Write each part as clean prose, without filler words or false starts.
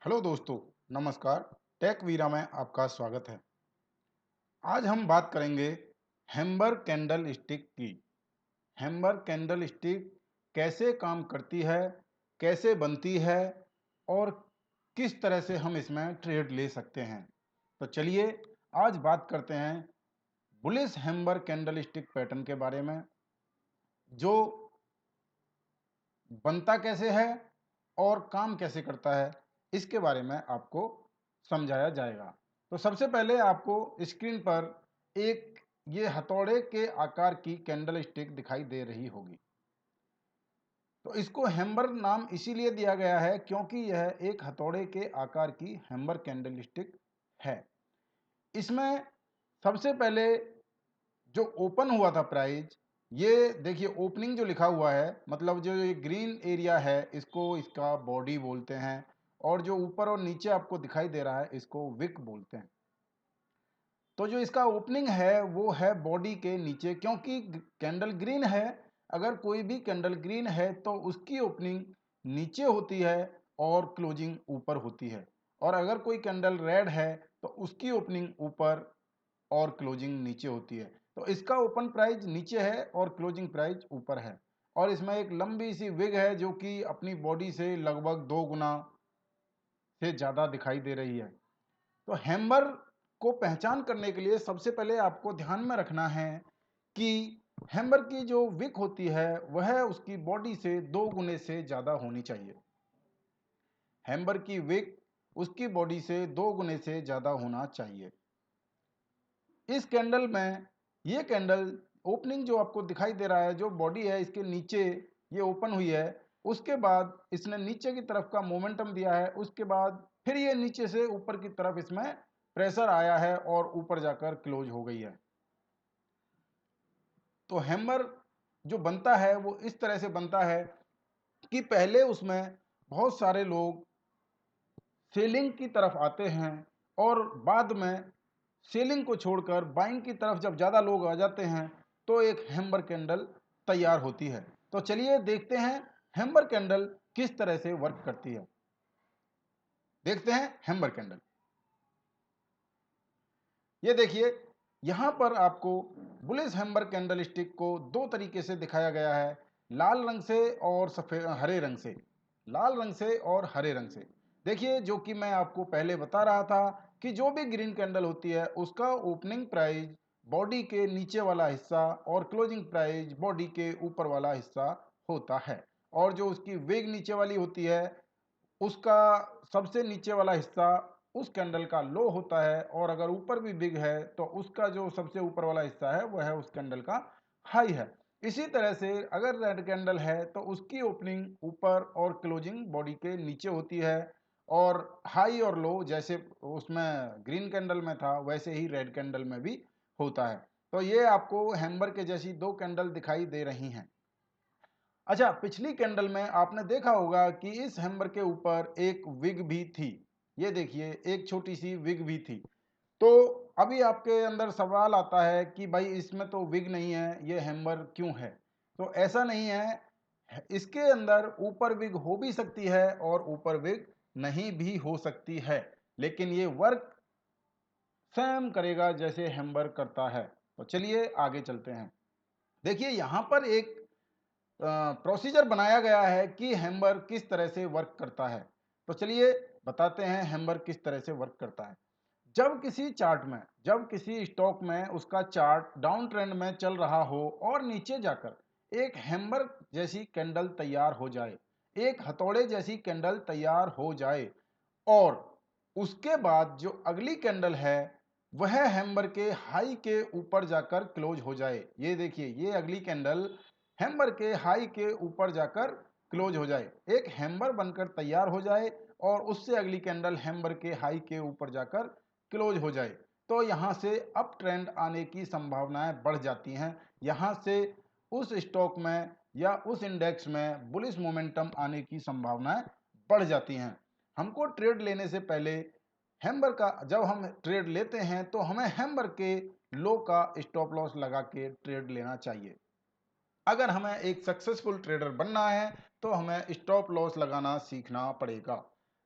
Hello दोस्तों, नमस्कार। Take वीरा में आपका स्वागत है। आज हम बात करेंगे हैम्बर कैंडल स्टिक की। हैम्बर कैंडल स्टिक कैसे काम करती है, कैसे बनती है और किस तरह से हम इसमें ट्रेड ले सकते हैं। तो चलिए आज बात करते हैं बुलिश हैम्बर कैंडल स्टिक पैटर्न के बारे में, जो बनता कैसे है और काम कैसे करता है, इसके बारे में आपको समझाया जाएगा। तो सबसे पहले आपको स्क्रीन पर एक ये हथौड़े के आकार की कैंडल स्टिक दिखाई दे रही होगी। तो इसको हैम्बर नाम इसीलिए दिया गया है क्योंकि यह एक हथौड़े के आकार की हैम्बर कैंडल स्टिक है। इसमें सबसे पहले जो ओपन हुआ था प्राइस, ये देखिए ओपनिंग जो लिखा हुआ है, मतलब जो ये ग्रीन एरिया है इसको इसका बॉडी बोलते हैं, और जो ऊपर और नीचे आपको दिखाई दे रहा है इसको विक बोलते हैं। तो जो इसका ओपनिंग है वो है बॉडी के नीचे, क्योंकि कैंडल ग्रीन है। अगर कोई भी कैंडल ग्रीन है तो उसकी ओपनिंग नीचे होती है और क्लोजिंग ऊपर होती है, और अगर कोई कैंडल रेड है तो उसकी ओपनिंग ऊपर और क्लोजिंग नीचे होती है। तो इसका ओपन प्राइस नीचे है और क्लोजिंग प्राइस ऊपर है, और इसमें एक लंबी सी विग है जो कि अपनी बॉडी से लगभग 2 गुना से ज़्यादा दिखाई दे रही है। तो हैम्बर को पहचान करने के लिए सबसे पहले आपको ध्यान में रखना है कि हैम्बर की जो विक होती है वह उसकी बॉडी से 2 गुने से ज़्यादा होनी चाहिए। हैम्बर की विक उसकी बॉडी से 2 गुने से ज़्यादा होना चाहिए। इस कैंडल में ये कैंडल ओपनिंग जो आपको दिखाई दे रहा है, जो बॉडी है इसके नीचे ये ओपन हुई है, उसके बाद इसने नीचे की तरफ का मोमेंटम दिया है, उसके बाद फिर ये नीचे से ऊपर की तरफ इसमें प्रेशर आया है और ऊपर जाकर क्लोज हो गई है। तो हैमर जो बनता है वो इस तरह से बनता है कि पहले उसमें बहुत सारे लोग सेलिंग की तरफ आते हैं, और बाद में सेलिंग को छोड़कर बाइंग की तरफ जब ज़्यादा लोग आ जाते हैं तो एक हैम्बर कैंडल तैयार होती है। तो चलिए देखते हैं हैम्बर कैंडल किस तरह से वर्क करती है। देखते हैं हैम्बर कैंडल। ये देखिए, यहाँ पर आपको बुलिश हैम्बर कैंडल स्टिक को दो तरीके से दिखाया गया है, लाल रंग से और सफेद हरे रंग से। लाल रंग से और हरे रंग से देखिए, जो कि मैं आपको पहले बता रहा था कि जो भी ग्रीन कैंडल होती है उसका ओपनिंग प्राइस बॉडी के नीचे वाला हिस्सा और क्लोजिंग प्राइस बॉडी के ऊपर वाला हिस्सा होता है, और जो उसकी वेग नीचे वाली होती है उसका सबसे नीचे वाला हिस्सा उस कैंडल का लो होता है, और अगर ऊपर भी बिग है तो उसका जो सबसे ऊपर वाला हिस्सा है वह है उस कैंडल का हाई है। इसी तरह से अगर रेड कैंडल है तो उसकी ओपनिंग ऊपर और क्लोजिंग बॉडी के नीचे होती है, और हाई और लो जैसे उसमें ग्रीन कैंडल में था वैसे ही रेड कैंडल में भी होता है। तो ये आपको हैम्बर के जैसी दो कैंडल दिखाई दे रही हैं। अच्छा, पिछली कैंडल में आपने देखा होगा कि इस हैम्बर के ऊपर एक विग भी थी। ये देखिए, एक छोटी सी विग भी थी। तो अभी आपके अंदर सवाल आता है कि भाई इसमें तो विग नहीं है, ये हैम्बर क्यों है? तो ऐसा नहीं है, इसके अंदर ऊपर विग हो भी सकती है और ऊपर विग नहीं भी हो सकती है, लेकिन ये वर्क सेम करेगा जैसे हैम्बर करता है। तो चलिए आगे चलते हैं। देखिए, यहाँ पर एक प्रोसीजर बनाया गया है कि हैम्बर किस तरह से वर्क करता है। तो चलिए बताते हैं हैम्बर किस तरह से वर्क करता है। जब किसी चार्ट में, जब किसी स्टॉक में उसका चार्ट डाउन ट्रेंड में चल रहा हो और नीचे जाकर एक हैम्बर जैसी कैंडल तैयार हो जाए, एक हथौड़े जैसी कैंडल तैयार हो जाए, और उसके बाद जो अगली कैंडल है वह हैम्बर के हाई के ऊपर जाकर क्लोज हो जाए। ये देखिए, ये अगली कैंडल हैम्बर के हाई के ऊपर जाकर क्लोज हो जाए, एक हैम्बर बनकर तैयार हो जाए, और उससे अगली कैंडल हैम्बर के हाई के ऊपर जाकर क्लोज हो जाए। तो यहाँ से अप ट्रेंड आने की संभावनाएं बढ़ जाती हैं। यहाँ से उस स्टॉक में या उस इंडेक्स में बुलिश मोमेंटम आने की संभावनाएं बढ़ जाती हैं। हमको ट्रेड लेने से पहले हैम्बर का, जब हम ट्रेड लेते हैं तो हमें हैम्बर के लो का स्टॉप लॉस लगा के ट्रेड लेना चाहिए। अगर हमें एक सक्सेसफुल ट्रेडर बनना है तो हमें स्टॉप लॉस लगाना सीखना पड़ेगा।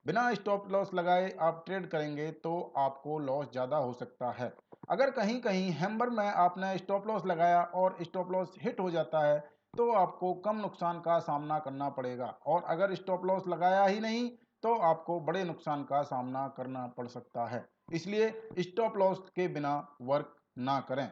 बिना स्टॉप लॉस लगाए आप ट्रेड करेंगे तो आपको लॉस ज़्यादा हो सकता है। अगर कहीं कहीं हैमर में आपने स्टॉप लॉस लगाया और स्टॉप लॉस हिट हो जाता है तो आपको कम नुकसान का सामना करना पड़ेगा, और अगर स्टॉप लॉस लगाया ही नहीं तो आपको बड़े नुकसान का सामना करना पड़ सकता है। इसलिए स्टॉप लॉस के बिना वर्क ना करें।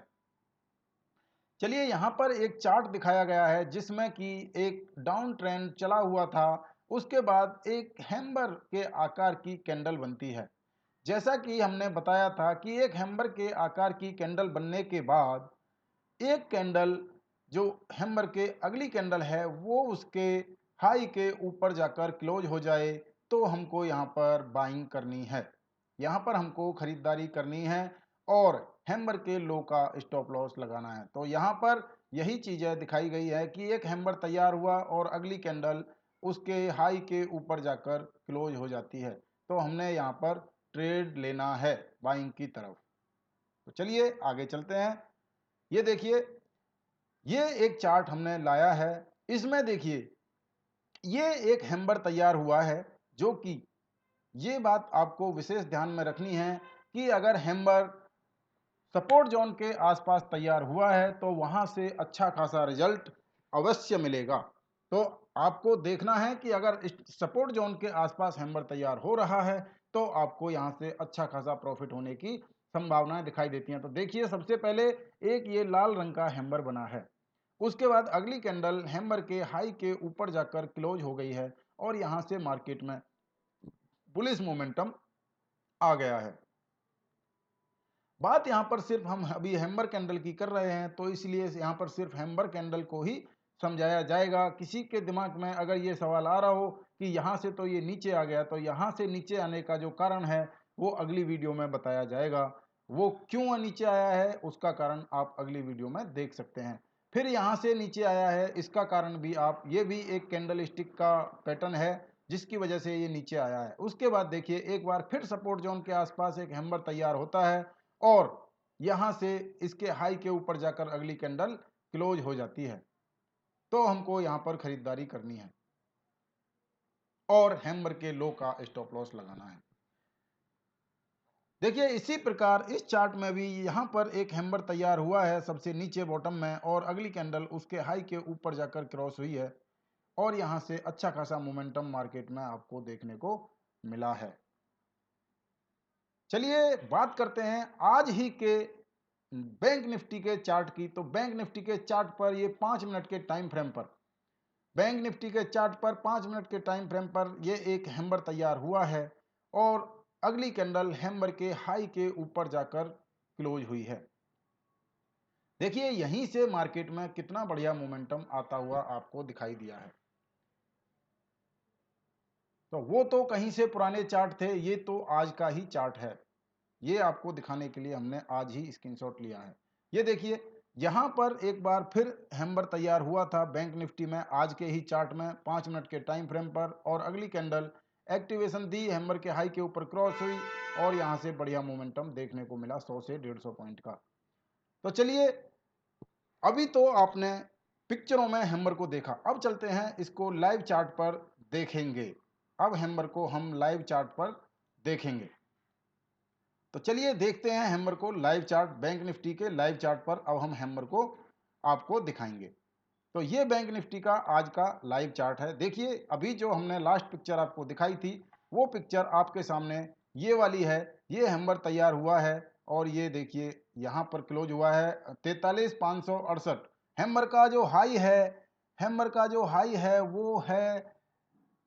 चलिए यहाँ पर एक चार्ट दिखाया गया है जिसमें कि एक डाउन ट्रेंड चला हुआ था, उसके बाद एक हैमर के आकार की कैंडल बनती है। जैसा कि हमने बताया था कि एक हैमर के आकार की कैंडल बनने के बाद एक कैंडल जो हैमर के अगली कैंडल है वो उसके हाई के ऊपर जाकर क्लोज हो जाए तो हमको यहाँ पर बाइंग करनी है, यहाँ पर हमको खरीदारी करनी है और हैमर के लो का स्टॉप लॉस लगाना है। तो यहाँ पर यही चीज़ें दिखाई गई है कि एक हैमर तैयार हुआ और अगली कैंडल उसके हाई के ऊपर जाकर क्लोज हो जाती है, तो हमने यहाँ पर ट्रेड लेना है बाइंग की तरफ। तो चलिए आगे चलते हैं। ये देखिए, ये एक चार्ट हमने लाया है, इसमें देखिए ये एक हैमर तैयार हुआ है, जो कि ये बात आपको विशेष ध्यान में रखनी है कि अगर हैमर सपोर्ट जोन के आसपास तैयार हुआ है तो वहां से अच्छा खासा रिजल्ट अवश्य मिलेगा। तो आपको देखना है कि अगर सपोर्ट जोन के आसपास हैमर तैयार हो रहा है तो आपको यहां से अच्छा खासा प्रॉफिट होने की संभावनाएं दिखाई देती हैं। तो देखिए, सबसे पहले एक ये लाल रंग का हैमर बना है, उसके बाद अगली कैंडल हैमर के हाई के ऊपर जाकर क्लोज हो गई है और यहां से मार्केट में बुलिश मोमेंटम आ गया है। बात यहाँ पर सिर्फ हम अभी हैमर कैंडल की कर रहे हैं तो इसलिए यहाँ पर सिर्फ हैमर कैंडल को ही समझाया जाएगा। किसी के दिमाग में अगर ये सवाल आ रहा हो कि यहाँ से तो ये नीचे आ गया, तो यहाँ से नीचे आने का जो कारण है वो अगली वीडियो में बताया जाएगा। वो क्यों नीचे आया है उसका कारण आप अगली वीडियो में देख सकते हैं। फिर यहाँ से नीचे आया है, इसका कारण भी आप, ये भी एक कैंडल स्टिक का पैटर्न है जिसकी वजह से ये नीचे आया है। उसके बाद देखिए एक बार फिर सपोर्ट जोन के आसपास एक हैमर तैयार होता है और यहां से इसके हाई के ऊपर जाकर अगली कैंडल क्लोज हो जाती है, तो हमको यहां पर खरीदारी करनी है और हैमर के लो का स्टॉप लॉस लगाना है। देखिए इसी प्रकार इस चार्ट में भी यहां पर एक हैमर तैयार हुआ है सबसे नीचे बॉटम में, और अगली कैंडल उसके हाई के ऊपर जाकर क्रॉस हुई है और यहां से अच्छा खासा मोमेंटम मार्केट में आपको देखने को मिला है। चलिए बात करते हैं आज ही के बैंक निफ्टी के चार्ट की। तो बैंक निफ्टी के चार्ट पर ये 5 मिनट के टाइम फ्रेम पर, बैंक निफ्टी के चार्ट पर 5 मिनट के टाइम फ्रेम पर ये एक हैमर तैयार हुआ है और अगली कैंडल हैमर के हाई के ऊपर जाकर क्लोज हुई है। देखिए यहीं से मार्केट में कितना बढ़िया मोमेंटम आता हुआ आपको दिखाई दिया है। तो वो तो कहीं से पुराने चार्ट थे, ये तो आज का ही चार्ट है। ये आपको दिखाने के लिए हमने आज ही स्क्रीनशॉट लिया है। ये देखिए यहाँ पर एक बार फिर हैमर तैयार हुआ था बैंक निफ्टी में आज के ही चार्ट में 5 मिनट के टाइम फ्रेम पर, और अगली कैंडल एक्टिवेशन दी, हैमर के हाई के ऊपर क्रॉस हुई और यहाँ से बढ़िया मोमेंटम देखने को मिला 100 से 150 पॉइंट का। तो चलिए, अभी तो आपने पिक्चरों में हैमर को देखा, अब चलते हैं इसको लाइव चार्ट पर देखेंगे। अब हैमर को हम लाइव चार्ट पर देखेंगे। तो चलिए देखते हैं हैमर को लाइव चार्ट, बैंक निफ्टी के लाइव चार्ट पर अब हम हैमर को आपको दिखाएंगे। तो ये बैंक निफ्टी का आज का लाइव चार्ट है। देखिए अभी जो हमने लास्ट पिक्चर आपको दिखाई थी वो पिक्चर आपके सामने ये वाली है। ये हैमर तैयार हुआ है और ये देखिए यहाँ पर क्लोज हुआ है 43,568। हैमर का जो हाई है, हैमर का जो हाई है वो है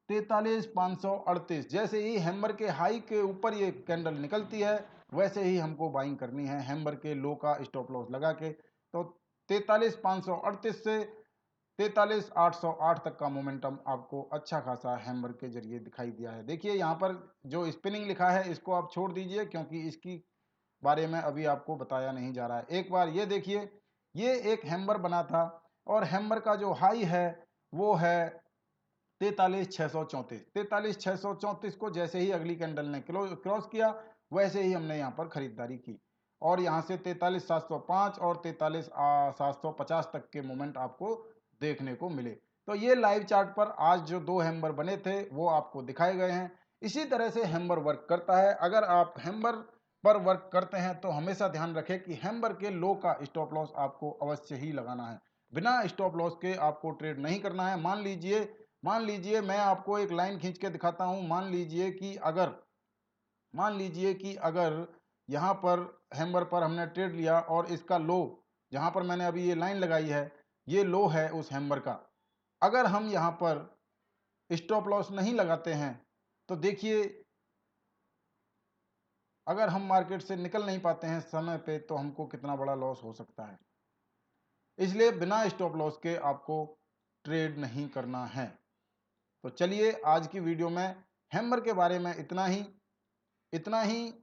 43,538। जैसे ही हैमर के हाई के ऊपर ये कैंडल निकलती है वैसे ही हमको बाइंग करनी है हैमर के लो का स्टॉप लॉस लगा के। तो 43,538 से 43,808 तक का मोमेंटम आपको अच्छा खासा हैमर के जरिए दिखाई दिया है। देखिए यहाँ पर जो स्पिनिंग लिखा है इसको आप छोड़ दीजिए क्योंकि इसकी बारे में अभी आपको बताया नहीं जा रहा है। एक बार ये देखिए, ये एक हैमर बना था और हैमर का जो हाई है वो है 43,634। 43,634 को जैसे ही अगली कैंडल ने क्रॉस किया वैसे ही हमने यहाँ पर खरीदारी की और यहाँ से 43,705 और 43,750 तक के मोमेंट आपको देखने को मिले। तो ये लाइव चार्ट पर आज जो दो हैमर बने थे वो आपको दिखाए गए हैं। इसी तरह से हैमर वर्क करता है। अगर आप हैमर पर वर्क करते हैं तो हमेशा ध्यान रखें कि हैमर के लो का स्टॉप लॉस आपको अवश्य ही लगाना है। बिना स्टॉप लॉस के आपको ट्रेड नहीं करना है। मान लीजिए मैं आपको एक लाइन खींच के दिखाता हूं। मान लीजिए कि अगर यहाँ पर हैमर पर हमने ट्रेड लिया और इसका लो, जहाँ पर मैंने अभी ये लाइन लगाई है, ये लो है उस हैमर का। अगर हम यहाँ पर स्टॉप लॉस नहीं लगाते हैं तो देखिए, अगर हम मार्केट से निकल नहीं पाते हैं समय पे तो हमको कितना बड़ा लॉस हो सकता है। इसलिए बिना स्टॉप लॉस के आपको ट्रेड नहीं करना है। तो चलिए, आज की वीडियो में हैमर के बारे में इतना ही।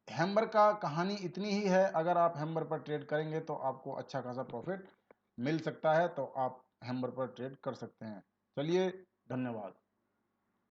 हैमर का कहानी इतनी ही है। अगर आप हैमर पर ट्रेड करेंगे तो आपको अच्छा खासा प्रॉफिट मिल सकता है, तो आप हैमर पर ट्रेड कर सकते हैं। चलिए, धन्यवाद।